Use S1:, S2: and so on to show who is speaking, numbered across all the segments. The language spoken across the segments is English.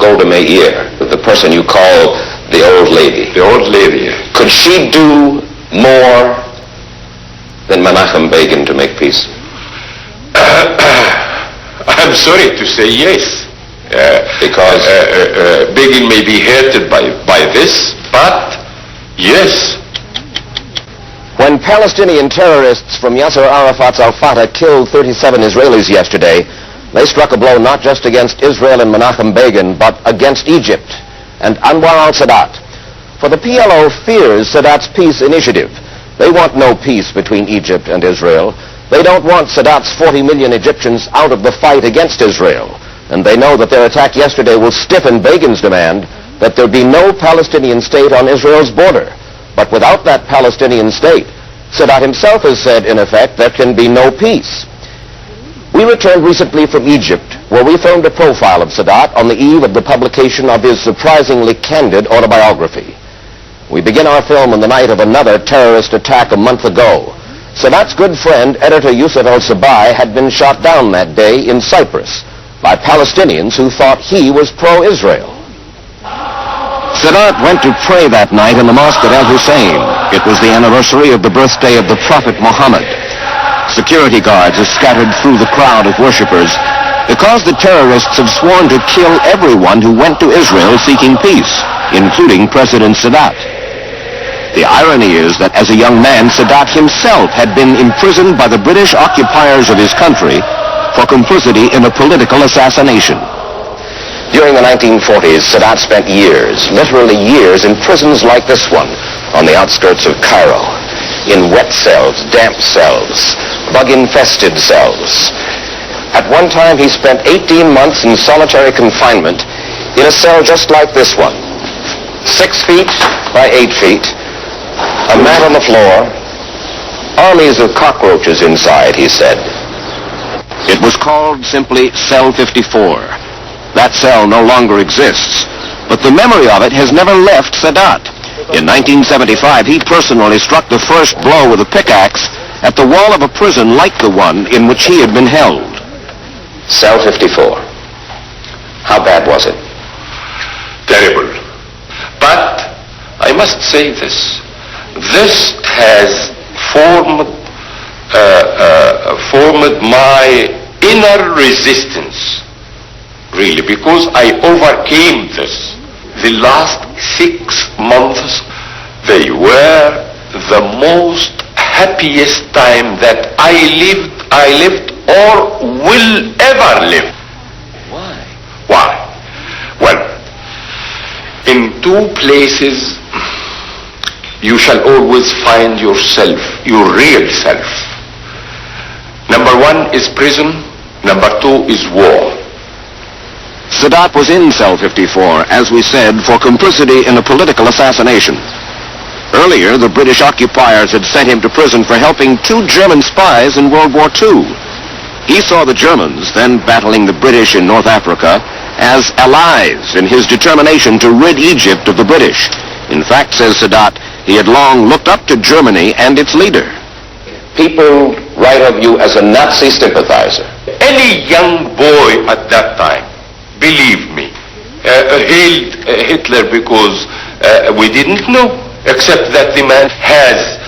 S1: Golda Meir, the person you call the old lady.
S2: The old lady.
S1: Could she do more than Menachem Begin to make peace?
S2: I'm sorry to say yes.
S1: Because?
S2: Begin may be hurted by this, but yes.
S1: When Palestinian terrorists from Yasser Arafat's Al-Fatah killed 37 Israelis yesterday, they struck a blow not just against Israel and Menachem Begin, but against Egypt and Anwar al-Sadat. For the PLO fears Sadat's peace initiative. They want no peace between Egypt and Israel. They don't want Sadat's 40 million Egyptians out of the fight against Israel. And they know that their attack yesterday will stiffen Begin's demand that there be no Palestinian state on Israel's border. But without that Palestinian state, Sadat himself has said, in effect, there can be no peace. We returned recently from Egypt, where we filmed a profile of Sadat on the eve of the publication of his surprisingly candid autobiography. We begin our film on the night of another terrorist attack a month ago. Sadat's good friend, editor Yusuf al-Sabai, had been shot down that day in Cyprus by Palestinians who thought he was pro-Israel. Sadat went to pray that night in the mosque at Al-Hussein. It was the anniversary of the birthday of the Prophet Muhammad. Security guards are scattered through the crowd of worshippers because the terrorists have sworn to kill everyone who went to Israel seeking peace, including President Sadat. The irony is that as a young man, Sadat himself had been imprisoned by the British occupiers of his country for complicity in a political assassination. During the 1940s, Sadat spent years, literally years, in prisons like this one on the outskirts of Cairo, in wet cells, damp cells, bug-infested cells. At one time, he spent 18 months in solitary confinement in a cell just like this one, 6 feet by 8 feet, a mat on the floor, armies of cockroaches inside, he said. It was called simply Cell 54. That cell no longer exists, but the memory of it has never left Sadat. In 1975, he personally struck the first blow with a pickaxe at the wall of a prison like the one in which he had been held. Cell 54. How bad was it?
S2: Terrible. But I must say this. This has formed my inner resistance. Really, because I overcame this. The last 6 months, they were the most happiest time that I lived or will ever live.
S1: Why?
S2: Why? Well, in 2 places, you shall always find yourself, your real self. Number 1 is prison. Number 2 is war.
S1: Sadat was in Cell 54, as we said, for complicity in a political assassination. Earlier, the British occupiers had sent him to prison for helping 2 German spies in World War II. He saw the Germans, then battling the British in North Africa, as allies in his determination to rid Egypt of the British. In fact, says Sadat, he had long looked up to Germany and its leader. People write of you as a Nazi sympathizer.
S2: Any young boy at that time, believe me, hailed Hitler because we didn't know, except that the man has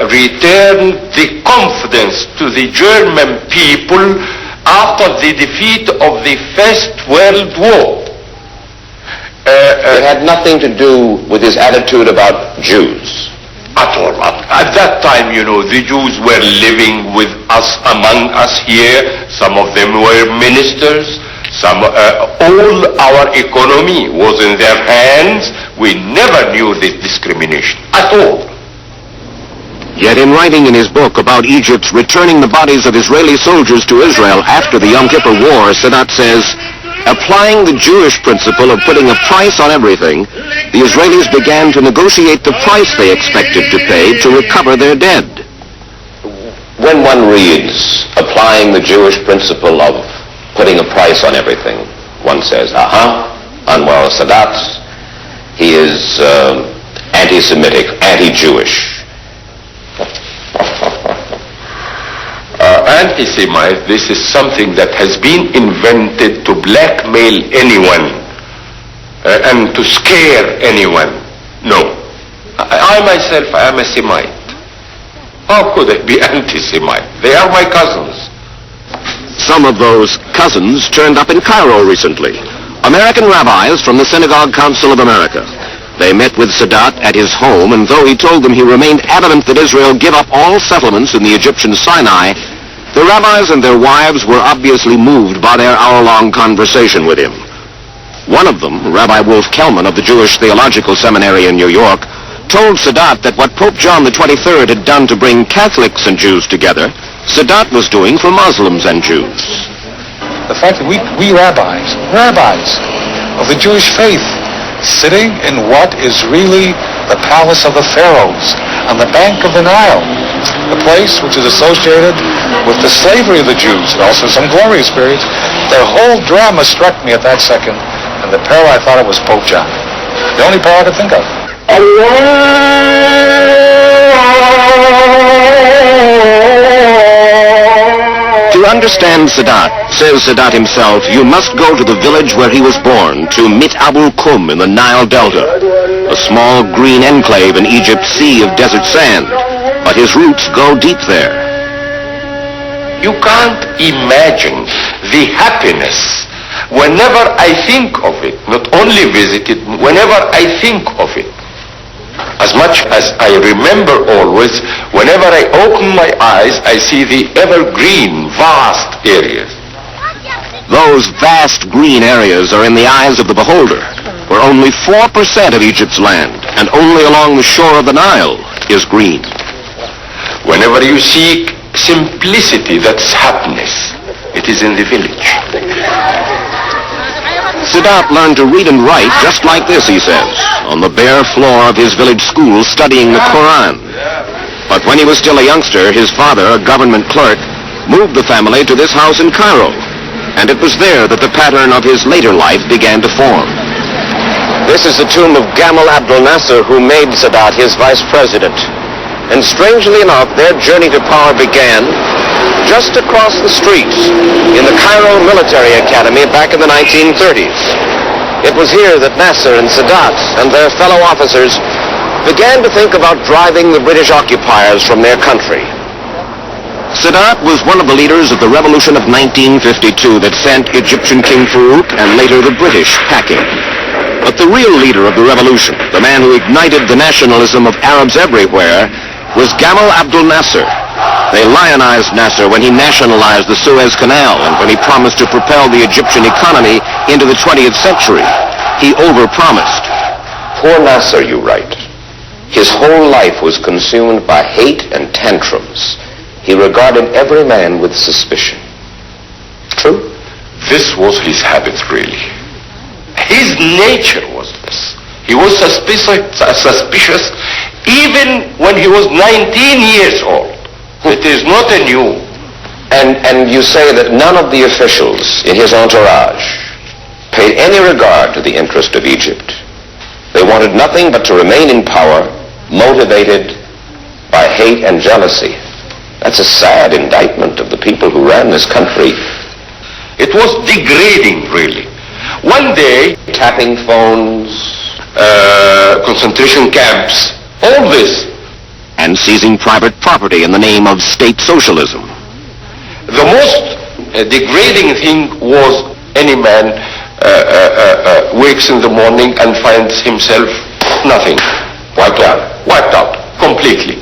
S2: returned the confidence to the German people after the defeat of the First World War.
S1: It had nothing to do with his attitude about Jews.
S2: At all. At that time, you know, the Jews were living with us, among us here. Some of them were ministers. All our economy was in their hands. We never knew this discrimination at all.
S1: Yet in writing in his book about Egypt's returning the bodies of Israeli soldiers to Israel after the Yom Kippur War, Sadat says, applying the Jewish principle of putting a price on everything, the Israelis began to negotiate the price they expected to pay to recover their dead. When one reads, applying the Jewish principle of putting a price on everything, one says, Anwar al-Sadat, he is anti-Semitic, anti-Jewish.
S2: Anti-Semite, this is something that has been invented to blackmail anyone and to scare anyone. No. I myself am a Semite. How could I be anti-Semite? They are my cousins.
S1: Some of those cousins turned up in Cairo recently. American rabbis from the Synagogue Council of America. They met with Sadat at his home, and though he told them he remained adamant that Israel give up all settlements in the Egyptian Sinai, the rabbis and their wives were obviously moved by their hour-long conversation with him. One of them, Rabbi Wolf Kelman of the Jewish Theological Seminary in New York, told Sadat that what Pope John XXIII had done to bring Catholics and Jews together, Sadat was doing for Muslims and Jews.
S3: The fact that we rabbis of the Jewish faith, sitting in what is really the palace of the pharaohs on the bank of the Nile, a place which is associated with the slavery of the Jews and also some glorious periods. The whole drama struck me at that second, and the pair I thought it was Pope John. The only pair I could think of.
S1: To understand Sadat, says Sadat himself, you must go to the village where he was born, to Mit Abul Kum in the Nile Delta, a small green enclave in Egypt's sea of desert sand. But his roots go deep there.
S2: You can't imagine the happiness whenever I think of it, not only visit it, whenever I think of it. As much as I remember always, whenever I open my eyes, I see the evergreen, vast areas.
S1: Those vast green areas are in the eyes of the beholder, where only 4% of Egypt's land, and only along the shore of the Nile, is green.
S2: Whenever you seek simplicity, that's happiness. It is in the village.
S1: Sadat learned to read and write just like this, he says, on the bare floor of his village school studying the Quran. But when he was still a youngster, his father, a government clerk, moved the family to this house in Cairo, and it was there that the pattern of his later life began to form. This is the tomb of Gamal Abdel Nasser, who made Sadat his vice president. And strangely enough, their journey to power began just across the street in the Cairo Military Academy back in the 1930s. It was here that Nasser and Sadat and their fellow officers began to think about driving the British occupiers from their country. Sadat was one of the leaders of the revolution of 1952 that sent Egyptian King Farouk and later the British packing. But the real leader of the revolution, the man who ignited the nationalism of Arabs everywhere, was Gamal Abdel Nasser. They lionized Nasser when he nationalized the Suez Canal and when he promised to propel the Egyptian economy into the 20th century. He overpromised.
S4: Poor Nasser, you write. His whole life was consumed by hate and tantrums. He regarded every man with suspicion. True?
S2: This was his habit, really. His nature was this. He was suspicious even when he was 19 years old. It is not a new.
S4: And you say that none of the officials in his entourage paid any regard to the interest of Egypt. They wanted nothing but to remain in power, motivated by hate and jealousy. That's a sad indictment of the people who ran this country.
S2: It was degrading, really. One day,
S4: Tapping phones,
S2: concentration camps, all this.
S1: And seizing private property in the name of state socialism.
S2: The most degrading thing was any man wakes in the morning and finds himself nothing, wiped out completely.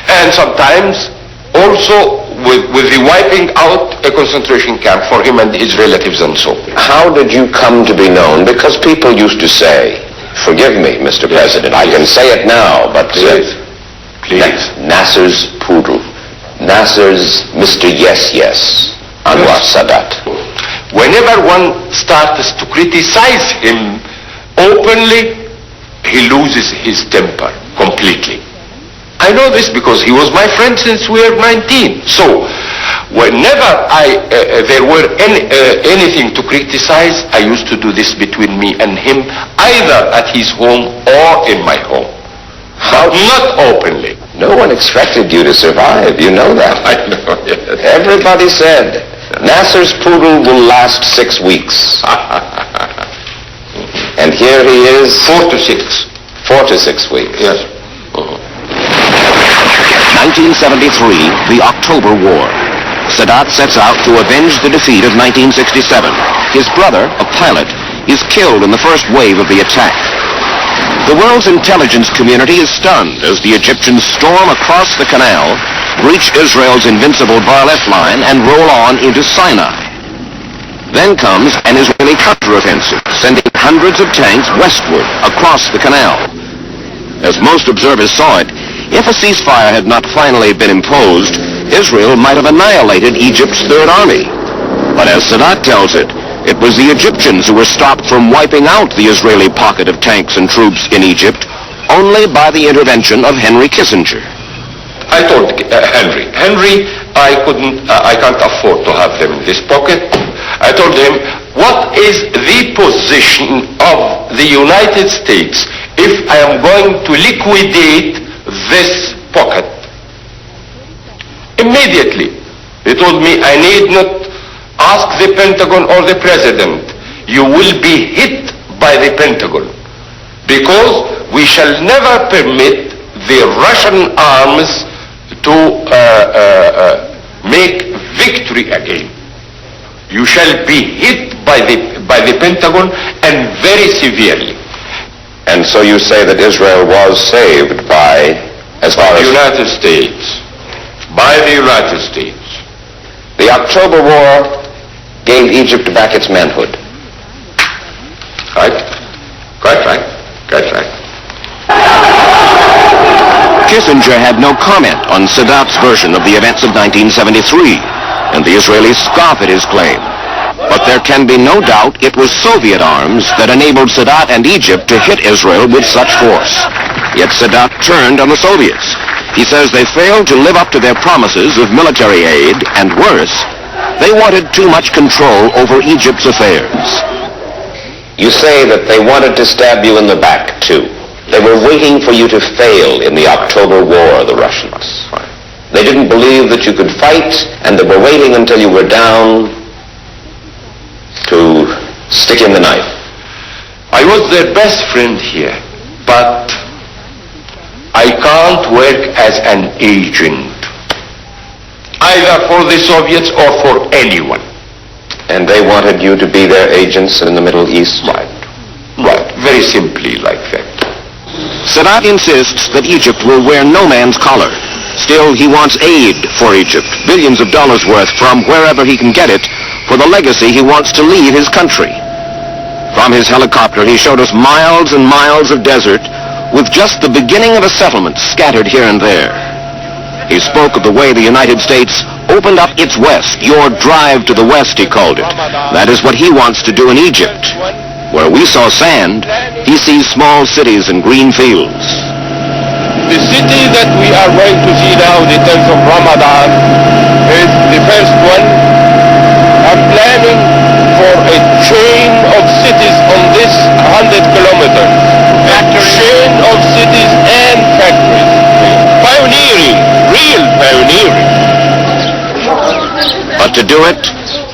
S2: And sometimes also with the wiping out a concentration camp for him and his relatives and so.
S4: How did you come to be known? Because people used to say, forgive me, Mr. President, I can say it now, but
S2: Please.
S4: Nasser's poodle, Nasser's Mr. Yes, Anwar Sadat.
S2: Whenever one starts to criticize him openly, he loses his temper completely. I know this because he was my friend since we were 19. So, whenever there were anything to criticize, I used to do this between me and him, either at his home or in my home. Not openly.
S4: No one expected you to survive, you know that.
S2: I know, yes.
S4: Everybody said, Nasser's poodle will last 6 weeks. And here here he is?
S2: 4 to 6.
S4: 4 to 6 weeks.
S2: Yes.
S1: 1973, the October War. Sadat sets out to avenge the defeat of 1967. His brother, a pilot, is killed in the first wave of the attack. The world's intelligence community is stunned as the Egyptians storm across the canal, breach Israel's invincible Bar-Lef line, and roll on into Sinai. Then comes an Israeli counteroffensive, sending hundreds of tanks westward across the canal. As most observers saw it, if a ceasefire had not finally been imposed, Israel might have annihilated Egypt's Third Army. But as Sadat tells it, it was the Egyptians who were stopped from wiping out the Israeli pocket of tanks and troops in Egypt only by the intervention of Henry Kissinger.
S2: I told Henry, I can't afford to have them in this pocket. I told him, what is the position of the United States if I am going to liquidate this pocket? Immediately, he told me, I need not ask the Pentagon or the President. You will be hit by the Pentagon, because we shall never permit the Russian arms to make victory again. You shall be hit by the Pentagon, and very severely.
S4: And so you say that Israel was saved by, as far as...
S2: the United States. By the United States.
S4: The October War gave Egypt back its manhood.
S2: Right? Quite right. Quite right.
S1: Kissinger had no comment on Sadat's version of the events of 1973, and the Israelis scoff at his claim. But there can be no doubt it was Soviet arms that enabled Sadat and Egypt to hit Israel with such force. Yet Sadat turned on the Soviets. He says they failed to live up to their promises of military aid, and worse, they wanted too much control over Egypt's affairs.
S4: You say that they wanted to stab you in the back, too. They were waiting for you to fail in the October War, the Russians. They didn't believe that you could fight, and they were waiting until you were down to stick in the knife.
S2: I was their best friend here, but I can't work as an agent, either for the Soviets or for anyone.
S4: And they wanted you to be their agents in the Middle East?
S2: Right. Right. Very simply like that.
S1: Sadat insists that Egypt will wear no man's collar. Still, he wants aid for Egypt, billions of dollars worth from wherever he can get it, for the legacy he wants to leave his country. From his helicopter, he showed us miles and miles of desert, with just the beginning of a settlement scattered here and there. He spoke of the way the United States opened up its West, your drive to the West, he called it. That is what he wants to do in Egypt. Where we saw sand, he sees small cities and green fields.
S2: The city that we are going to see now, the 10th of Ramadan, is the first one. I'm planning for a chain of cities on this 100 kilometers. A chain of cities and factories. Pioneering, real pioneering.
S1: But to do it,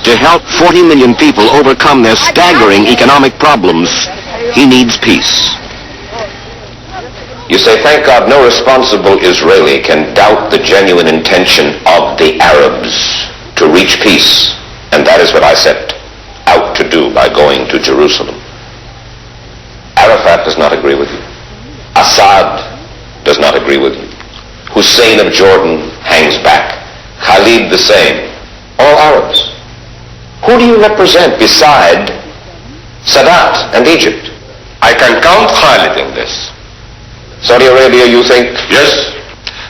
S1: to help 40 million people overcome their staggering economic problems, he needs peace.
S4: You say, thank God no responsible Israeli can doubt the genuine intention of the Arabs to reach peace. And that is what I set out to do by going to Jerusalem. Arafat does not agree with you. Assad does not agree with you. Hussein of Jordan hangs back. Khalid the same. All Arabs. Who do you represent beside Sadat and Egypt?
S2: I can count Khalid in this.
S4: Saudi Arabia, you think?
S2: Yes,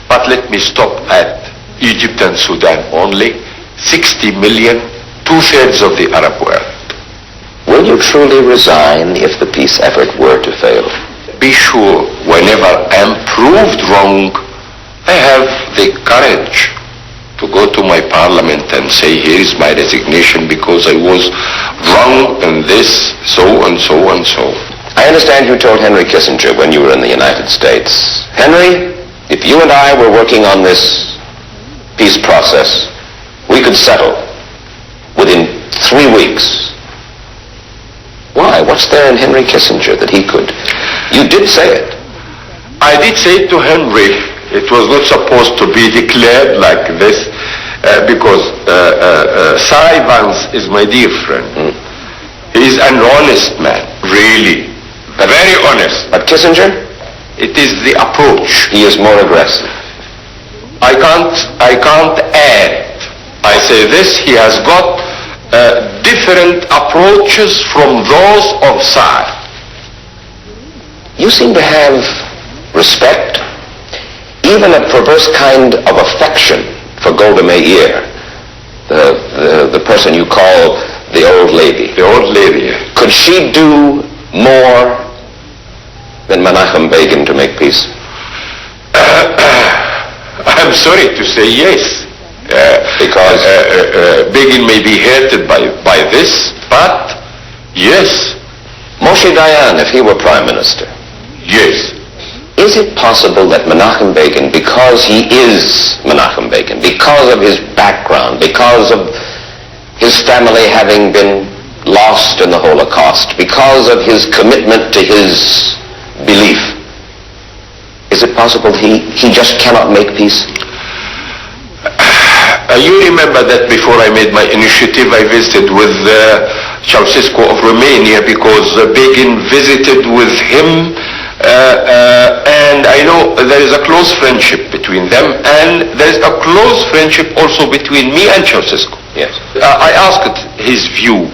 S2: but let me stop at Egypt and Sudan only. 60 million, 2/3 of the Arab world.
S4: Will you truly resign if the peace effort were to fail?
S2: Be sure, whenever I am proved wrong, I have the courage to go to my parliament and say, here is my resignation because I was wrong in this, so and so and so.
S4: I understand you told Henry Kissinger when you were in the United States, Henry, if you and I were working on this peace process, we could settle within 3 weeks. Why What's there in Henry Kissinger that he could? You did say it.
S2: I did say it to Henry. It was not supposed to be declared like this because Cy Vance is my dear friend. He is an honest man, really. Very honest.
S4: But Kissinger?
S2: It is the approach.
S4: He is more aggressive.
S2: I can't add. I say this, he has got different approaches from those of Cy.
S4: You seem to have respect, even a perverse kind of affection for Golda Meir, the person you call the old lady.
S2: The old lady.
S4: Could she do more than Menachem Begin to make peace?
S2: I'm sorry to say yes.
S4: Because
S2: Begin may be hurted by this, but yes.
S4: Moshe Dayan, if he were prime minister.
S2: Yes.
S4: Is it possible that Menachem Begin, because he is Menachem Begin, because of his background, because of his family having been lost in the Holocaust, because of his commitment to his belief, is it possible he just cannot make peace?
S2: You remember that before I made my initiative, I visited with Ceausescu of Romania because Begin visited with him, and I know there is a close friendship between them, and there is a close friendship also between me and Ceausescu.
S4: Yes.
S2: I asked his view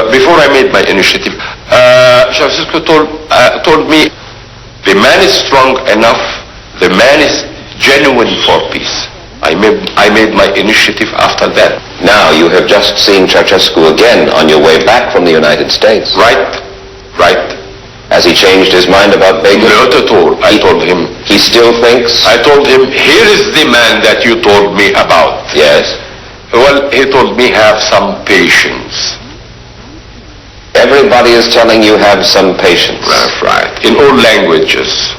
S2: before I made my initiative. Ceausescu told me, the man is strong enough, the man is genuine for peace. I made my initiative after that.
S4: Now you have just seen Ceausescu again on your way back from the United States.
S2: Right.
S4: Has he changed his mind about Begin?
S2: Not at all. I told him.
S4: He still thinks?
S2: I told him, here is the man that you told me about.
S4: Yes.
S2: Well, he told me have some patience.
S4: Everybody is telling you have some patience.
S2: Right. In all languages.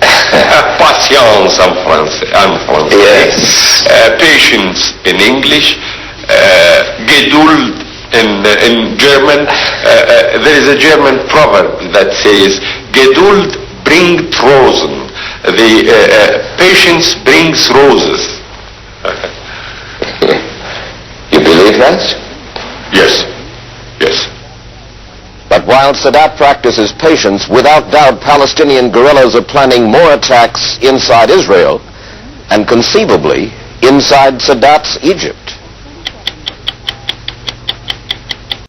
S2: Patience en français.
S4: Yes.
S2: Patience in English. Geduld in German. There is a German proverb that says, Geduld bringt Rosen. The patience brings roses.
S4: You believe that?
S2: Yes.
S1: But while Sadat practices patience, without doubt Palestinian guerrillas are planning more attacks inside Israel and conceivably inside Sadat's Egypt.